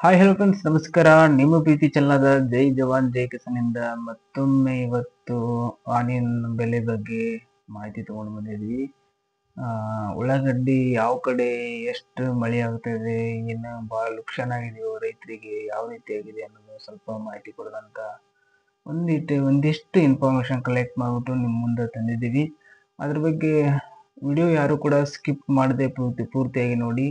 Hi hello friends, ನಮಸ್ಕಾರ. ನಿಮ್ಮ ಪ್ರೀತಿ ಚೆನ್ನದ ಜೈ ಜವಾನ್ ಜೈ ಕಿಸಾನ್ ಇಂದ ಮತ್ತೊಮ್ಮೆ ಇವತ್ತು ಆನಿಯನ್ ಬೆಲೆ ಬಗ್ಗೆ ಮಾಹಿತಿ ತಗೊಂಡು ಬಂದಿದ್ವಿ. ಉಳ್ಳಾಗಡ್ಡಿ ಯಾವ ಕಡೆ ಎಷ್ಟು ಮಳೆ ಆಗ್ತದೆ, ಏನು ಬಹಳ ಲುಕ್ಷನ್ ಆಗಿದೆಯೋ ರೈತರಿಗೆ, ಯಾವ ರೀತಿ ಆಗಿದೆ ಅನ್ನೋದು ಸ್ವಲ್ಪ ಮಾಹಿತಿ ಕೊಡೋದಂತ ಒಂದಿಷ್ಟು ಇನ್ಫಾರ್ಮೇಶನ್ ಕಲೆಕ್ಟ್ ಮಾಡ್ಬಿಟ್ಟು ನಿಮ್ಮ ಮುಂದೆ ತಂದಿದ್ದೀವಿ. ಅದ್ರ ಬಗ್ಗೆ ವಿಡಿಯೋ ಯಾರು ಕೂಡ ಸ್ಕಿಪ್ ಮಾಡದೆ ಪೂರ್ತಿಯಾಗಿ ನೋಡಿ.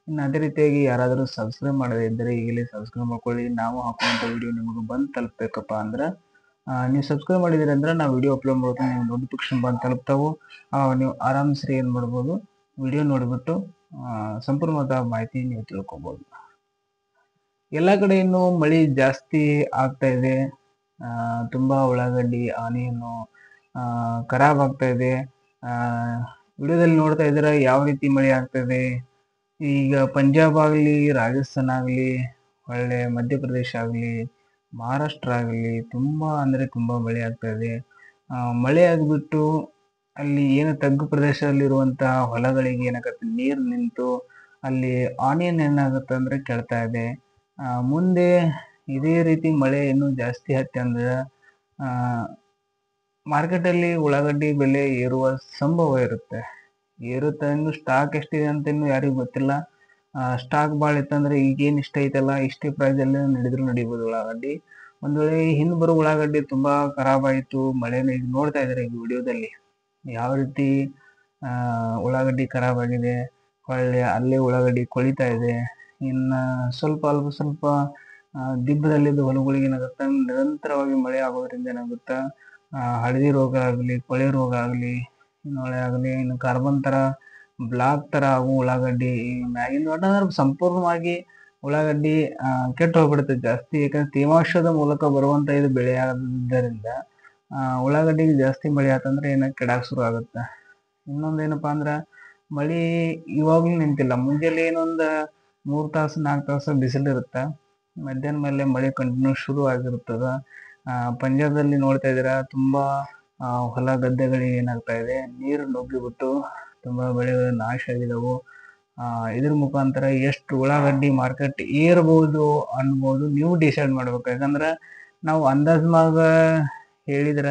ಇನ್ನು ಅದೇ ರೀತಿಯಾಗಿ ಯಾರಾದರೂ ಸಬ್ಸ್ಕ್ರೈಬ್ ಮಾಡದೇ ಇದ್ದರೆ ಈಗಲೇ ಸಬ್ಸ್ಕ್ರೈಬ್ ಮಾಡ್ಕೊಳ್ಳಿ. ನಾವು ಹಾಕುವಂಥ ವಿಡಿಯೋ ನಿಮಗೆ ಬಂದು ತಲುಪಬೇಕಪ್ಪ ಅಂದ್ರೆ ನೀವು ಸಬ್ಸ್ಕ್ರೈಬ್ ಮಾಡಿದಿರಿ ಅಂದ್ರೆ ನಾವು ವಿಡಿಯೋ ಅಪ್ಲೋಡ್ ಮಾಡೋದು ನೀವು ನೋಟಿಫಿಕೇಶನ್ ಬಂದು ತಲುಪ್ತಾವು. ನೀವು ಆರಾಮ್ಸರಿ ಏನು ಮಾಡ್ಬೋದು, ವಿಡಿಯೋ ನೋಡಿಬಿಟ್ಟು ಸಂಪೂರ್ಣವಾದ ಮಾಹಿತಿ ನೀವು ತಿಳ್ಕೊಬೋದು. ಎಲ್ಲ ಕಡೆ ಇನ್ನು ಮಳೆ ಜಾಸ್ತಿ ಆಗ್ತಾ ಇದೆ. ತುಂಬಾ ಉಳ್ಳಾಗಡ್ಡಿ ಆನಿಯನ್ನು ಖರಾಬ್ ಆಗ್ತಾ ಇದೆ. ವಿಡಿಯೋದಲ್ಲಿ ನೋಡ್ತಾ ಇದ್ದೀರಾ ಯಾವ ರೀತಿ ಮಳೆ ಆಗ್ತಾ ಇದೆ. ಈಗ ಪಂಜಾಬ್ ಆಗಲಿ, ರಾಜಸ್ಥಾನ ಆಗಲಿ, ಒಳ್ಳೆ ಮಧ್ಯಪ್ರದೇಶ ಆಗಲಿ, ಮಹಾರಾಷ್ಟ್ರ ಆಗಲಿ ತುಂಬಾ ಅಂದ್ರೆ ತುಂಬಾ ಮಳೆ ಆಗ್ತಾ ಇದೆ. ಮಳೆ ಆಗಿಬಿಟ್ಟು ಅಲ್ಲಿ ಏನು ತಗ್ಗು ಪ್ರದೇಶದಲ್ಲಿರುವಂತಹ ಹೊಲಗಳಿಗೆ ಏನಾಗತ್ತೆ, ನೀರು ನಿಂತು ಅಲ್ಲಿ ಆನಿಯನ್ ಏನಾಗುತ್ತೆ ಅಂದ್ರೆ ಕೆಡ್ತಾ ಇದೆ. ಮುಂದೆ ಇದೇ ರೀತಿ ಮಳೆ ಇನ್ನೂ ಜಾಸ್ತಿ ಆಯ್ತು ಅಂದ್ರೆ ಮಾರ್ಕೆಟಲ್ಲಿ ಉಳ್ಳಾಗಡ್ಡಿ ಬೆಲೆ ಏರುವ ಸಂಭವ ಇರುತ್ತೆ. ಏರುತ್ತೆ ಇನ್ನು ಸ್ಟಾಕ್ ಎಷ್ಟಿದೆ ಅಂತ ಇನ್ನು ಯಾರಿಗೂ ಗೊತ್ತಿಲ್ಲ. ಸ್ಟಾಕ್ ಭಾಳ ಇತ್ತಂದ್ರೆ ಈಗೇನು ಇಷ್ಟ ಐತಲ್ಲ, ಇಷ್ಟೇ ಪ್ರೈಸಲ್ಲಿ ನಡೆದ್ರು ನಡಿಬೋದು ಉಳ್ಳಾಗಡ್ಡಿ. ಒಂದು ವೇಳೆ ಹಿಂದೆ ಬರೋ ಉಳ್ಳಾಗಡ್ಡಿ ತುಂಬಾ ಖರಾಬ್ ಆಯಿತು, ಮಳೆನ ಈಗ ನೋಡ್ತಾ ಇದ್ದಾರೆ ಈ ವಿಡಿಯೋದಲ್ಲಿ ಯಾವ ರೀತಿ ಉಳ್ಳಾಗಡ್ಡಿ ಖರಾಬ್ ಆಗಿದೆ. ಹೊಳ್ಳಿ ಅಲ್ಲೇ ಉಳ್ಳಾಗಡ್ಡಿ ಕೊಳಿತಾ ಇದೆ. ಇನ್ನು ಅಲ್ಪ ಸ್ವಲ್ಪ ದಿಬ್ಬದಲ್ಲಿದ್ದ ಹೊಲಗಳಿಗೆ ಏನಾಗುತ್ತೆ, ನಿರಂತರವಾಗಿ ಮಳೆ ಆಗೋದ್ರಿಂದ ಏನಾಗುತ್ತೆ, ಹಳದಿ ರೋಗ ಆಗಲಿ, ಕೊಳೆ ರೋಗ ಆಗಲಿ, ಇನ್ನೊಳೆ ಆಗಲಿ, ಇನ್ನು ಕಾರ್ಬನ್ ತರ ಬ್ಲಾಕ್ ತರ ಆಗು ಉಳ್ಳಾಗಡ್ಡಿ ಮ್ಯಾಗಿನ ಒಟ್ಟಾದ್ರೆ ಸಂಪೂರ್ಣವಾಗಿ ಉಳ್ಳಾಗಡ್ಡಿ ಕೆಟ್ಟು ಹೋಗ್ಬಿಡುತ್ತೆ ಜಾಸ್ತಿ. ಯಾಕಂದ್ರೆ ತೇವಾಂಶದ ಮೂಲಕ ಬರುವಂತ ಇದು ಬೆಳೆ ಆದ್ದರಿಂದ ಉಳ್ಳಾಗಡ್ಡಿಗೆ ಜಾಸ್ತಿ ಮಳೆ ಆತಂದ್ರೆ ಕೆಡಾಕ್ ಶುರು ಆಗುತ್ತೆ. ಇನ್ನೊಂದೇನಪ್ಪಾ ಅಂದ್ರ ಮಳಿ ಇವಾಗ್ಲೂ ನಿಂತಿಲ್ಲ. ಮುಂಜಾನೆ ಏನೊಂದ್ 3 ತಾಸು 4 ತಾಸು ಬಿಸಿಲು ಇರುತ್ತೆ. ಮಧ್ಯಾಹ್ನ ಮೇಲೆ ಮಳೆ ಕಂಟಿನ್ಯೂ ಶುರು ಆಗಿರುತ್ತದ. ಪಂಜಾಬದಲ್ಲಿ ನೋಡ್ತಾ ಇದ್ದೀರಾ ತುಂಬಾ ಹೊಲ ಗದ್ದೆಗಳಿಗೆ ಏನಾಗ್ತಾ ಇದೆ, ನೀರು ನುಗ್ಗಿಬಿಟ್ಟು ತುಂಬಾ ಬೆಳೆಗಳು ನಾಶ ಆಗಿದವು. ಇದ್ರ ಮುಖಾಂತರ ಎಷ್ಟು ಉಳ್ಳಾಗಡ್ಡಿ ಮಾರ್ಕೆಟ್ ಏರ್ಬೋದು ಅನ್ಬೋದು ನೀವು ಡಿಸೈಡ್ ಮಾಡ್ಬೇಕು. ಯಾಕಂದ್ರೆ ನಾವು ಅಂದಾಜ್ ಮ್ಯಾಗ ಹೇಳಿದ್ರ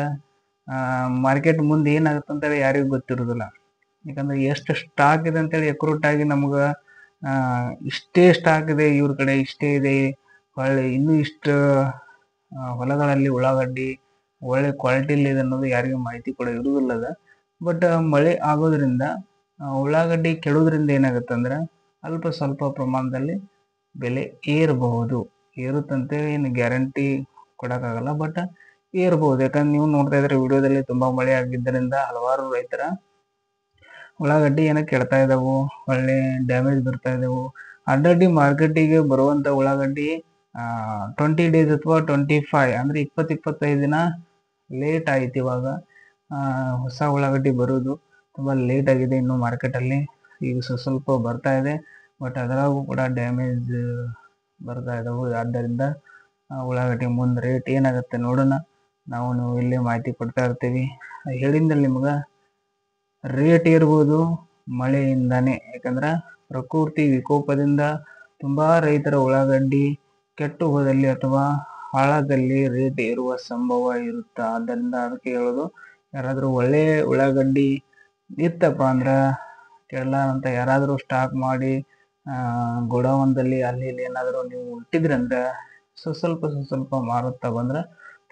ಮಾರ್ಕೆಟ್ ಮುಂದೆ ಏನಾಗುತ್ತೆ ಅಂತೇಳಿ ಯಾರಿಗೂ ಗೊತ್ತಿರೋದಿಲ್ಲ. ಯಾಕಂದ್ರೆ ಎಷ್ಟು ಸ್ಟಾಕ್ ಇದೆ ಅಂತೇಳಿ ಅಕ್ಯೂರೇಟ್ ಆಗಿ ನಮ್ಗ ಇಷ್ಟೇ ಸ್ಟಾಕ್ ಇದೆ, ಇವ್ರ ಕಡೆ ಇಷ್ಟೇ ಇದೆ, ಹೊಳ್ಳಿ ಇನ್ನೂ ಇಷ್ಟು ಹೊಲಗಳಲ್ಲಿ ಉಳ್ಳಾಗಡ್ಡಿ ಒಳ್ಳೆ ಕ್ವಾಲಿಟಿಲಿ ಇದೆ ಅನ್ನೋದು ಯಾರಿಗೂ ಮಾಹಿತಿ ಕೂಡ ಇರುವುದಿಲ್ಲದ. ಬಟ್ ಮಳೆ ಆಗೋದ್ರಿಂದ ಉಳ್ಳಾಗಡ್ಡಿ ಕೆಡೋದ್ರಿಂದ ಏನಾಗುತ್ತೆ ಅಂದ್ರೆ ಅಲ್ಪ ಸ್ವಲ್ಪ ಪ್ರಮಾಣದಲ್ಲಿ ಬೆಲೆ ಏರಬಹುದು. ಏರುತ್ತಂತೇಳಿ ಏನು ಗ್ಯಾರಂಟಿ ಕೊಡೋಕ್ಕಾಗಲ್ಲ, ಬಟ್ ಏರ್ಬಹುದು. ಯಾಕಂದ್ರೆ ನೀವು ನೋಡ್ತಾ ಇದ್ರೆ ವಿಡಿಯೋದಲ್ಲಿ ತುಂಬಾ ಮಳೆ ಆಗಿದ್ದರಿಂದ ಹಲವಾರು ರೈತರ ಉಳ್ಳಾಗಡ್ಡಿ ಕೆಡ್ತಾ ಇದಾವು, ಒಳ್ಳೆ ಡ್ಯಾಮೇಜ್ ಬರ್ತಾ ಇದಾವು. ಅಡ್ಡಡ್ಡಿ ಮಾರ್ಕೆಟಿಗೆ ಬರುವಂತ ಉಳ್ಳಾಗಡ್ಡಿ 20 ಡೇಸ್ ಅಥವಾ 25 ಅಂದ್ರೆ 20-25 ದಿನ ಲೇಟ್ ಆಯ್ತು. ಇವಾಗ ಹೊಸ ಉಳ್ಳಾಗಡ್ಡಿ ಬರೋದು ತುಂಬಾ ಲೇಟ್ ಆಗಿದೆ ಇನ್ನು ಮಾರ್ಕೆಟ್ ಅಲ್ಲಿ. ಈಗ ಸ್ವಲ್ಪ ಬರ್ತಾ ಇದೆ, ಬಟ್ ಅದರಾಗೂ ಕೂಡ ಡ್ಯಾಮೇಜ್ ಬರ್ತಾ ಇದಾವು. ಆದ್ದರಿಂದ ಉಳ್ಳಾಗಡ್ಡಿ ಮುಂದೆ ರೇಟ್ ಏನಾಗುತ್ತೆ ನೋಡೋಣ. ನಾವು ಇಲ್ಲೇ ಮಾಹಿತಿ ಕೊಡ್ತಾ ಇರ್ತೀವಿ. ಹೇಳಿದ್ದಲ್ಲಿ ನಿಮ್ಗ ರೇಟ್ ಏರ್ಬೋದು ಮಳೆಯಿಂದಾನೆ. ಯಾಕಂದ್ರ ಪ್ರಕೃತಿ ವಿಕೋಪದಿಂದ ತುಂಬಾ ರೈತರ ಉಳ್ಳಾಗಡ್ಡಿ ಕೆಟ್ಟು ಹೋದಲ್ಲಿ ಅಥವಾ ಹಾಳಾದಲ್ಲಿ ರೇಟ್ ಏರುವ ಸಂಭವ ಇರುತ್ತೆ. ಆದ್ದರಿಂದ ಅದಕ್ಕೆ ಹೇಳೋದು, ಯಾರಾದ್ರೂ ಒಳ್ಳೆ ಉಳ್ಳಾಗಡ್ಡಿ ಇತ್ತಪ್ಪ ಅಂದ್ರ ಕೆಡಲ ಅಂತ ಯಾರಾದ್ರೂ ಸ್ಟಾಕ್ ಮಾಡಿ ಗೋಡೌನ್ದಲ್ಲಿ ಅಲ್ಲಿ ಇಲ್ಲಿ ಏನಾದರೂ ನೀವು ಇಟ್ಟಿದ್ರಂದ್ರ ಸ್ವಲ್ಪ ಮಾರುತ್ತಾ ಬಂದ್ರೆ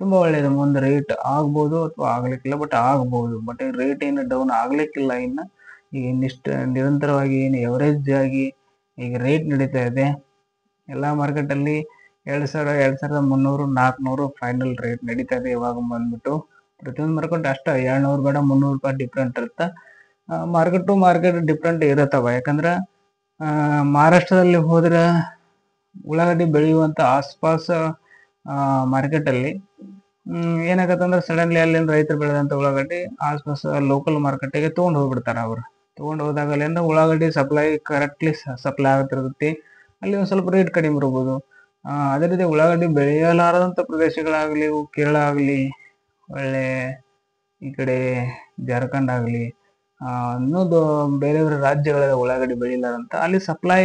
ತುಂಬಾ ಒಳ್ಳೇದು. ಮುಂದೆ ರೇಟ್ ಆಗ್ಬೋದು ಅಥವಾ ಆಗ್ಲಿಕ್ಕಿಲ್ಲ, ಬಟ್ ಆಗ್ಬೋದು. ಬಟ್ ರೇಟ್ ಏನು ಡೌನ್ ಆಗ್ಲಿಕ್ಕಿಲ್ಲ. ಇನ್ನು ಈಗ ಇನ್ನಿಷ್ಟು ನಿರಂತರವಾಗಿ ಏನು ಎವರೇಜ್ ಆಗಿ ಈಗ ರೇಟ್ ನಡೀತಾ ಇದೆ ಎಲ್ಲಾ ಮಾರ್ಕೆಟ್ ಅಲ್ಲಿ 2000, 2300, 400 ಫೈನಲ್ ರೇಟ್ ನಡೀತಾ ಇದೆ. ಇವಾಗ ಬಂದ್ಬಿಟ್ಟು ಪ್ರತಿಯೊಂದು ಮಾರ್ಕೆಟ್ ಅಷ್ಟ 200 ಬೇಡ 300 ರೂಪಾಯಿ ಡಿಫ್ರೆಂಟ್ ಇರುತ್ತೆ. ಮಾರ್ಕೆಟ್ ಟು ಮಾರ್ಕೆಟ್ ಡಿಫ್ರೆಂಟ್ ಇರತ್ತವ. ಯಾಕಂದ್ರ ಮಹಾರಾಷ್ಟ್ರದಲ್ಲಿ ಹೋದ್ರ ಉಳ್ಳಾಗಡ್ಡಿ ಬೆಳೆಯುವಂತ ಆಸ್ಪಾಸ್ ಮಾರ್ಕೆಟ್ ಅಲ್ಲಿ ಏನಾಗತ್ತಂದ್ರೆ ಸಡನ್ಲಿ ಅಲ್ಲಿಂದ ರೈತರು ಬೆಳೆದಂತ ಉಳ್ಳಾಗಡ್ಡಿ ಆಸ್ಪಾಸ್ ಲೋಕಲ್ ಮಾರ್ಕೆಟ್ಗೆ ತಗೊಂಡ್ ಹೋಗ್ಬಿಡ್ತಾರ. ಅವ್ರು ತಗೊಂಡ್ ಹೋದಾಗ ಅಲ್ಲಿಂದ ಉಳ್ಳಾಗಡ್ಡಿ ಸಪ್ಲೈ ಕರೆಕ್ಟ್ಲಿ ಸಪ್ಲೈ ಆಗ್ತಿರ್ತೈತಿ. ಅಲ್ಲಿ ಒಂದ್ ಸ್ವಲ್ಪ ರೇಟ್ ಕಡಿಮೆ ಇರ್ಬೋದು. ಅದೇ ರೀತಿ ಉಳ್ಳಾಗಡ್ಡಿ ಬೆಳೆಯಲಾರದಂತ ಪ್ರದೇಶಗಳಾಗ್ಲಿ, ಕೇರಳ ಆಗ್ಲಿ, ಒಳ್ಳೆ ಈ ಕಡೆ ಜಾರ್ಖಂಡ್ ಆಗ್ಲಿ, ಇನ್ನೊಂದು ಬೇರೆ ಬೇರೆ ರಾಜ್ಯಗಳ ಉಳ್ಳಾಗಡ್ಡಿ ಬೆಳಿಲಾರಂತ ಅಲ್ಲಿ ಸಪ್ಲೈ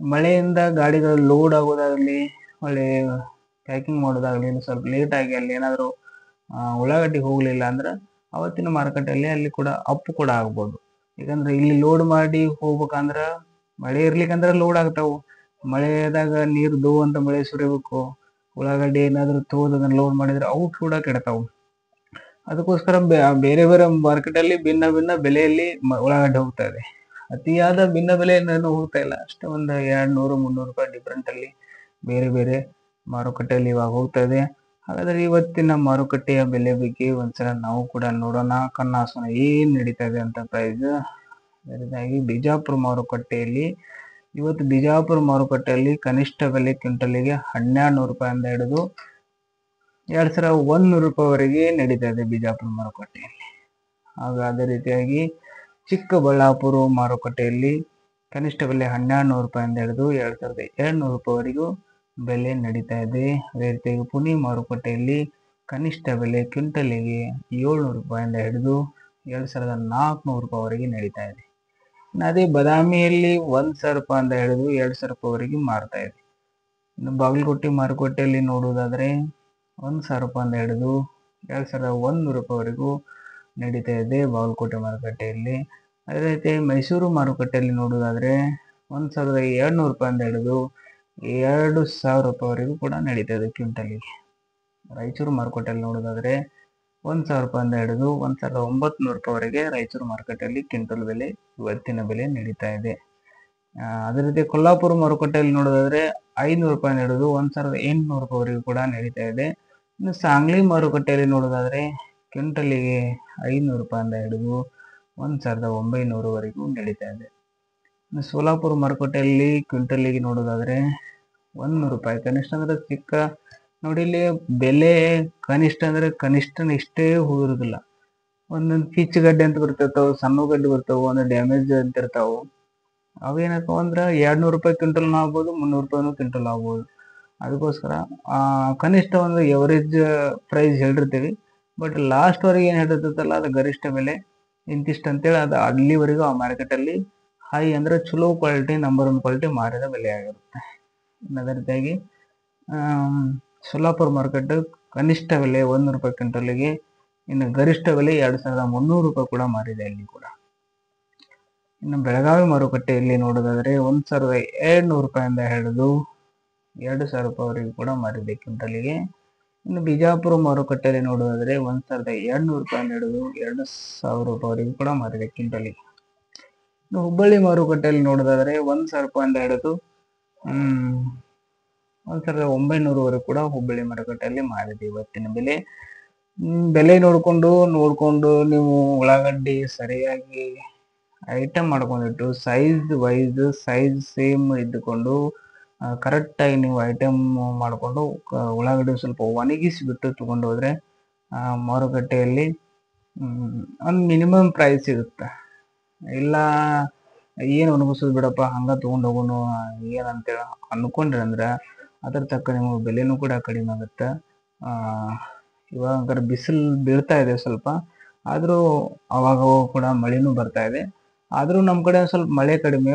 ಮಳೆಯಿಂದ ಗಾಡಿಗಳು ಲೋಡ್ ಆಗೋದಾಗ್ಲಿ, ಒಳ್ಳೆ ಪ್ಯಾಕಿಂಗ್ ಮಾಡೋದಾಗ್ಲಿ ಸ್ವಲ್ಪ ಲೇಟ್ ಆಗಿ ಅಲ್ಲಿ ಏನಾದರೂ ಉಳ್ಳಾಗಡ್ಡಿ ಹೋಗ್ಲಿಲ್ಲ ಅಂದ್ರೆ ಅವತ್ತಿನ ಮಾರುಕಟ್ಟೆಯಲ್ಲಿ ಅಲ್ಲಿ ಕೂಡ ಅಪ್ಪು ಕೂಡ ಆಗ್ಬೋದು. ಯಾಕಂದ್ರೆ ಇಲ್ಲಿ ಲೋಡ್ ಮಾಡಿ ಹೋಗ್ಬೇಕಂದ್ರ ಮಳೆ ಇರ್ಲಿಕ್ಕಂದ್ರೆ ಲೋಡ್ ಆಗ್ತಾವು. ಮಳೆದಾಗ ನೀರು ದೋ ಅಂತ ಮಳೆ ಸುರಿಬೇಕು. ಉಳ್ಳಾಗಡ್ಡಿ ಏನಾದ್ರು ತೋದ್ ಅದನ್ನ ಲೋಡ್ ಮಾಡಿದ್ರೆ ಅವು ಕೂಡ ಕೆಡ್ತಾವು. ಅದಕ್ಕೋಸ್ಕರ ಬೇರೆ ಬೇರೆ ಮಾರ್ಕೆಟ್ ಅಲ್ಲಿ ಭಿನ್ನ ಭಿನ್ನ ಬೆಲೆಯಲ್ಲಿ ಉಳ್ಳಾಗಡ್ಡಿ ಹೋಗ್ತಾ ಇದೆ. ಅತಿಯಾದ ಭಿನ್ನ ಬೆಲೆ ಏನು ಹೋಗ್ತಾ ಇಲ್ಲ. ಅಷ್ಟೇ ಒಂದು 200-300 ರೂಪಾಯಿ ಡಿಫ್ರೆಂಟ್ ಅಲ್ಲಿ ಬೇರೆ ಬೇರೆ ಮಾರುಕಟ್ಟೆಯಲ್ಲಿ ಇವಾಗ ಹೋಗ್ತಾ ಇದೆ. ಹಾಗಾದ್ರೆ ಇವತ್ತಿನ ಮಾರುಕಟ್ಟೆಯ ಬೆಲೆ ಬಗ್ಗೆ ಒಂದ್ಸಲ ನಾವು ಕೂಡ ನೋಡೋಣ, ಕಣ್ಣಾಸೋಣ ಏನ್ ನಡೀತಾ ಇದೆ ಅಂತ ಪ್ರೈಸ್. ಅದರಿಂದಾಗಿ ಬಿಜಾಪುರ ಮಾರುಕಟ್ಟೆಯಲ್ಲಿ ಇವತ್ತು ಬಿಜಾಪುರ ಮಾರುಕಟ್ಟೆಯಲ್ಲಿ ಕನಿಷ್ಠ ಬೆಲೆ ಕ್ವಿಂಟಲಿಗೆ 1200 ರೂಪಾಯಿಂದ ಹಿಡಿದು 2100 ರೂಪಾಯಿವರೆಗೆ ನಡೀತಾ ಇದೆ ಬಿಜಾಪುರ ಮಾರುಕಟ್ಟೆಯಲ್ಲಿ. ಹಾಗೂ ಅದೇ ರೀತಿಯಾಗಿ ಚಿಕ್ಕಬಳ್ಳಾಪುರ ಮಾರುಕಟ್ಟೆಯಲ್ಲಿ ಕನಿಷ್ಠ ಬೆಲೆ 1200 ರೂಪಾಯಿಂದ ಹಿಡಿದು 2700 ರೂಪಾಯಿವರೆಗೂ ಬೆಲೆ ನಡೀತಾ ಇದೆ. ಅದೇ ರೀತಿಯಾಗಿ ಪುಣೆ ಮಾರುಕಟ್ಟೆಯಲ್ಲಿ ಕನಿಷ್ಠ ಬೆಲೆ ಕ್ವಿಂಟಲಿಗೆ 700 ರೂಪಾಯಿಂದ ಹಿಡಿದು 2400 ರೂಪಾಯಿವರೆಗೆ ನಡೀತಾ ಇದೆ. ಅದೇ ಬಾದಾಮಿಯಲ್ಲಿ 1000 ರೂಪಾಯಿಂದ ಹಿಡಿದು 2000 ರೂಪಾಯಿವರೆಗೆ ಮಾರ್ತಾ ಇದೆ. ಇನ್ನು ಬಾಗಲಕೋಟೆ ಮಾರುಕಟ್ಟೆಯಲ್ಲಿ ನೋಡುವುದಾದ್ರೆ 1000 ರೂಪಾಯಿಂದ ಹಿಡಿದು 2100 ರೂಪಾಯಿವರೆಗೂ ನಡೀತಾ ಇದೆ ಬಾಗಲಕೋಟೆ ಮಾರುಕಟ್ಟೆಯಲ್ಲಿ. ಅದೇ ರೀತಿ ಮೈಸೂರು ಮಾರುಕಟ್ಟೆಯಲ್ಲಿ ನೋಡುವುದಾದ್ರೆ 1700 ರೂಪಾಯಿಂದ ಹಿಡಿದು 2000 ರೂಪಾಯಿವರೆಗೂ ಕೂಡ ನಡೀತಾ ಇದೆ ಕ್ವಿಂಟಲಿಗೆ. ರಾಯಚೂರು ಮಾರುಕಟ್ಟೆಯಲ್ಲಿ ನೋಡೋದಾದ್ರೆ 1000 ರೂಪಾಯಿಂದ ಹಿಡಿದು 1900 ರೂಪಾಯಿವರೆಗೆ ರಾಯಚೂರು ಮಾರುಕಟ್ಟೆಯಲ್ಲಿ ಕ್ವಿಂಟಲ್ ಬೆಲೆ ಇವತ್ತಿನ ಬೆಲೆ ನಡೀತಾ ಇದೆ. ಅದೇ ರೀತಿ ಕೊಲ್ಲಾಪುರ ಮಾರುಕಟ್ಟೆಯಲ್ಲಿ ನೋಡೋದಾದ್ರೆ 500 ರೂಪಾಯಿಂದ ಹಿಡಿದು 1800 ರೂಪಾಯಿವರೆಗೂ ಕೂಡ ನಡೀತಾ ಇದೆ. ಇನ್ನು ಸಾಂಗ್ಲಿ ಮಾರುಕಟ್ಟೆಯಲ್ಲಿ ನೋಡೋದಾದ್ರೆ ಕ್ವಿಂಟಲಿಗೆ 500 ರೂಪಾಯಿಂದ ಹಿಡಿದು 1900ವರೆಗೂ ನಡೀತಾ ಇದೆ. ಇನ್ನು ಸೋಲಾಪುರ ಮಾರುಕಟ್ಟೆಯಲ್ಲಿ ಕ್ವಿಂಟಲಿಗೆ ನೋಡೋದಾದ್ರೆ 100 ರೂಪಾಯಿ ಕನಿಷ್ಠ ಅಂದ್ರೆ ಚಿಕ್ಕ ನೋಡಿ, ಇಲ್ಲಿ ಬೆಲೆ ಕನಿಷ್ಠ ಅಂದ್ರೆ ಕನಿಷ್ಠ ಇಷ್ಟೇ ಹೋಗಿರುದಿಲ್ಲ. ಒಂದೊಂದು ಕಿಚ್ಚು ಗಡ್ಡೆ ಅಂತ ಬರ್ತಿರ್ತಾವ, ಸಣ್ಣ ಗಡ್ಡೆ ಬರ್ತಾವ, ಒಂದು ಡ್ಯಾಮೇಜ್ ಅಂತ ಇರ್ತಾವ. ಅವೇನಪ್ಪ ಅಂದ್ರೆ 200 ರೂಪಾಯಿ ಕ್ವಿಂಟಲ್ ಆಗ್ಬೋದು, 300 ರೂಪಾಯಿನೂ ಕ್ವಿಂಟಲ್ ಆಗ್ಬೋದು. ಅದಕ್ಕೋಸ್ಕರ ಕನಿಷ್ಠ ಒಂದು ಎವರೇಜ್ ಪ್ರೈಸ್ ಹೇಳಿರ್ತೀವಿ. ಬಟ್ ಲಾಸ್ಟ್ ವರೆಗೆ ಏನ್ ಹೇಳಿರ್ತೈತಲ್ಲ ಅದು ಗರಿಷ್ಠ ಬೆಲೆ ಇಂತಿಷ್ಟು ಅಂತೇಳಿ ಅದು ಅಲ್ಲಿವರೆಗೂ ಆ ಮಾರ್ಕೆಟಲ್ಲಿ ಹೈ ಅಂದ್ರೆ ಚಲೋ ಕ್ವಾಲಿಟಿ ನಂಬರ್ 1 ಕ್ವಾಲಿಟಿ ಮಾರಿದ ಬೆಲೆ ಆಗಿರುತ್ತೆ. ಅದೇ ರೀತಿಯಾಗಿ ಸೊಲ್ಲಾಪುರ ಮಾರ್ಕೆಟ್ ಕನಿಷ್ಠ ಬೆಲೆ 100 ರೂಪಾಯಿ ಕ್ವಿಂಟಲ್ಗೆ, ಇನ್ನು ಗರಿಷ್ಠ ಬೆಲೆ 2300 ರೂಪಾಯಿ ಕೂಡ ಮಾರಿದೆ ಅಲ್ಲಿ ಕೂಡ. ಇನ್ನು ಬೆಳಗಾವಿ ಮಾರುಕಟ್ಟೆಯಲ್ಲಿ ನೋಡೋದಾದ್ರೆ 1700 ರೂಪಾಯಿಂದ ಹಿಡಿದು 2000 ರೂಪಾಯಿವರೆಗೂ ಕೂಡ ಮಾರಿದೆ ಕ್ವಿಂಟಲಿಗೆ. ಇನ್ನು ಬಿಜಾಪುರ ಮಾರುಕಟ್ಟೆಯಲ್ಲಿ ನೋಡೋದಾದ್ರೆ 1200 ರೂಪಾಯಿಂದ ಹಿಡಿದು 2000 ರೂಪಾಯಿವರೆಗೂ ಕೂಡ ಮಾರಿದೆ ಕ್ವಿಂಟಲಿಗೆ. ಇನ್ನು ಹುಬ್ಬಳ್ಳಿ ಮಾರುಕಟ್ಟೆಯಲ್ಲಿ ನೋಡೋದಾದ್ರೆ 1000 ರೂಪಾಯಿಂದ ಹಿಡಿದು 1900ವರೆಗೂ ಕೂಡ ಹುಬ್ಬಳ್ಳಿ ಮಾರುಕಟ್ಟೆಯಲ್ಲಿ ಮಾರಿದೆ ಇವತ್ತಿನ ಬೆಲೆ. ಬೆಲೆ ನೋಡ್ಕೊಂಡು ನೀವು ಉಳ್ಳಾಗಡ್ಡಿ ಸರಿಯಾಗಿ ಐಟಮ್ ಮಾಡ್ಕೊಂಡಿಟ್ಟು ಸೈಜ್ ವೈಸ್ ಸೈಜ್ ಸೇಮ್ ಇದ್ದುಕೊಂಡು ಕರೆಕ್ಟಾಗಿ ನೀವು ಐಟಮ್ ಮಾಡಿಕೊಂಡು ಉಳ್ಳಾಗಡ್ಡಿ ಸ್ವಲ್ಪ ಒಣಗಿಸಿಬಿಟ್ಟು ತಗೊಂಡು ಹೋದ್ರೆ ಮಾರುಕಟ್ಟೆಯಲ್ಲಿ ಒಂದು ಮಿನಿಮಮ್ ಪ್ರೈಸ್ ಸಿಗುತ್ತೆ. ಇಲ್ಲ ಏನು ಒಣಗಿಸೋದು ಬಿಡಪ್ಪ ಹಂಗ ತಗೊಂಡು ಹೋಗೋಣ ಏನಂತೇಳಿ ಅನ್ಕೊಂಡ್ರಿ ಅಂದ್ರೆ ಅದ್ರ ತಕ್ಕ ನಿಮಗೆ ಬೆಲೆನೂ ಕೂಡ ಕಡಿಮೆ ಆಗುತ್ತೆ. ಇವಾಗ ಬಿಸಿಲು ಬೀಳ್ತಾ ಇದೆ ಸ್ವಲ್ಪ, ಆದರೂ ಅವಾಗ ಕೂಡ ಮಳೆನೂ ಬರ್ತಾ ಇದೆ. ಆದರೂ ನಮ್ಮ ಕಡೆ ಸ್ವಲ್ಪ ಮಳೆ ಕಡಿಮೆ.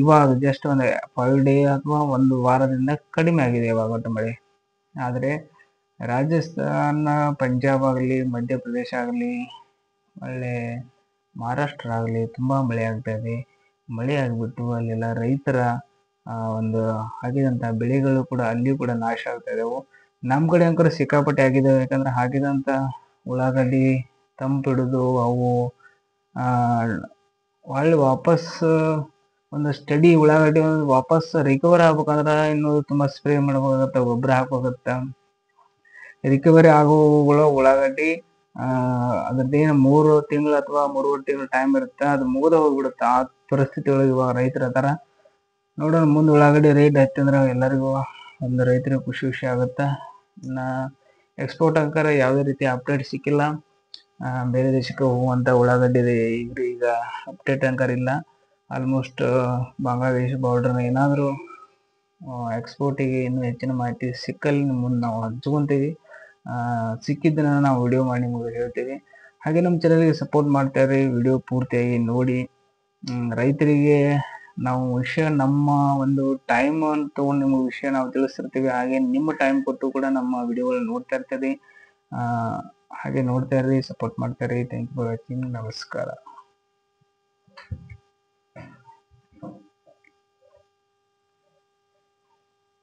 ಇವಾಗ ಜಸ್ಟ್ ಒಂದು 5 ಡೇ ಅಥವಾ ಒಂದು ವಾರದಿಂದ ಕಡಿಮೆ ಆಗಿದೆ ಇವಾಗ ಒಟ್ಟು ಮಳೆ. ಆದರೆ ರಾಜಸ್ಥಾನ, ಪಂಜಾಬ್ ಆಗಲಿ, ಮಧ್ಯಪ್ರದೇಶ ಆಗಲಿ, ಒಳ್ಳೆ ಮಹಾರಾಷ್ಟ್ರ ಆಗಲಿ ತುಂಬ ಮಳೆ ಆಗ್ತಾ ಇದೆ. ಮಳೆ ಆಗಿಬಿಟ್ಟು ಅಲ್ಲೆಲ್ಲ ರೈತರ ಒಂದು ಹಾಕಿದಂಥ ಬೆಳೆಗಳು ಕೂಡ ಅಲ್ಲಿ ಕೂಡ ನಾಶ ಆಗ್ತಾ ಇದಾವೆ. ನಮ್ಮ ಕಡೆ ಅಂಕರ ಸಿಕ್ಕಾಪಟ್ಟೆ ಆಗಿದ್ದಾವೆ. ಯಾಕಂದ್ರೆ ಹಾಕಿದಂಥ ಉಳ್ಳಾಗಡ್ಡಿ ತಂಪಿಡಿದು ಅವು ಒಳ್ಳೆ ವಾಪಸ್ ಒಂದು ಸ್ಟಡಿ ಉಳ್ಳಾಗಡ್ಡಿ ವಾಪಸ್ ರಿಕವರ್ ಆಗ್ಬೇಕಂದ್ರೆ ಇನ್ನೂ ತುಂಬ ಸ್ಪ್ರೇ ಮಾಡ್ಬೇಕಾಗತ್ತೆ, ಗೊಬ್ಬರ ಹಾಕ್ಬೇಕಾಗತ್ತೆ. ರಿಕವರಿ ಆಗುವ ಉಳ್ಳಾಗಡ್ಡಿ ಅದ್ರದ್ದೇನು 3 ತಿಂಗಳು ಅಥವಾ 3.5 ತಿಂಗಳು ಟೈಮ್ ಇರುತ್ತೆ, ಅದು ಮುಗಿದ ಹೋಗ್ಬಿಡುತ್ತೆ. ಆ ಪರಿಸ್ಥಿತಿ ಒಳಗೆ ಇವಾಗ ರೈತರ ಥರ ನೋಡೋಣ. ಮುಂದೆ ಉಳ್ಳಾಗಡ್ಡಿ ರೇಟ್ ಹತ್ತಂದ್ರೆ ಎಲ್ಲರಿಗೂ ಒಂದು ರೈತರಿಗೆ ಖುಷಿ ಆಗುತ್ತೆ. ಇನ್ನು ಎಕ್ಸ್ಪೋರ್ಟ್ ಅಂಕರ ಯಾವುದೇ ರೀತಿ ಅಪ್ಡೇಟ್ ಸಿಕ್ಕಿಲ್ಲ. ಬೇರೆ ದೇಶಕ್ಕೆ ಹೋಗುವಂಥ ಉಳ್ಳಾಗಡ್ಡಿ ಈಗ ಅಪ್ಡೇಟ್ ಅಂಕರ್ ಇಲ್ಲ. ಆಲ್ಮೋಸ್ಟ್ ಬಾಂಗ್ಲಾದೇಶ ಬಾರ್ಡರ್ನ ಏನಾದರೂ ಎಕ್ಸ್ಪೋರ್ಟಿಗೆ ಇನ್ನೂ ಹೆಚ್ಚಿನ ಮಾಹಿತಿ ಸಿಕ್ಕಲ್ಲಿ ಮುಂದೆ ನಾವು ಹಂಚ್ಕೊತೀವಿ. ಸಿಕ್ಕಿದ್ದನ್ನು ನಾವು ವಿಡಿಯೋ ಮಾಡಿ ನಿಮಗೆ ಹೇಳ್ತೀವಿ. ಹಾಗೆ ನಮ್ಮ ಚಾನಲ್ಗೆ ಸಪೋರ್ಟ್ ಮಾಡ್ತಾಯಿರಿ, ವಿಡಿಯೋ ಪೂರ್ತಿಯಾಗಿ ನೋಡಿ. ರೈತರಿಗೆ ನಾವು ವಿಷಯ ನಮ್ಮ ಒಂದು ಟೈಮ್ ಅಂತ ತಗೊಂಡು ನಿಮ್ಗೆ ವಿಷಯ ನಾವು ತಿಳಿಸ್ತಿರ್ತೀವಿ. ಹಾಗೆ ನಿಮ್ಮ ಟೈಮ್ ಕೊಟ್ಟು ಕೂಡ ನಮ್ಮ ವಿಡಿಯೋಗಳನ್ನ ನೋಡ್ತಾ ಇರ್ತೀರಿ. ಹಾಗೆ ನೋಡ್ತಾ ಇರ್ರಿ, ಸಪೋರ್ಟ್ ಮಾಡ್ತಾ ಇರ್ರಿ. Thank you for watching. ನಮಸ್ಕಾರ.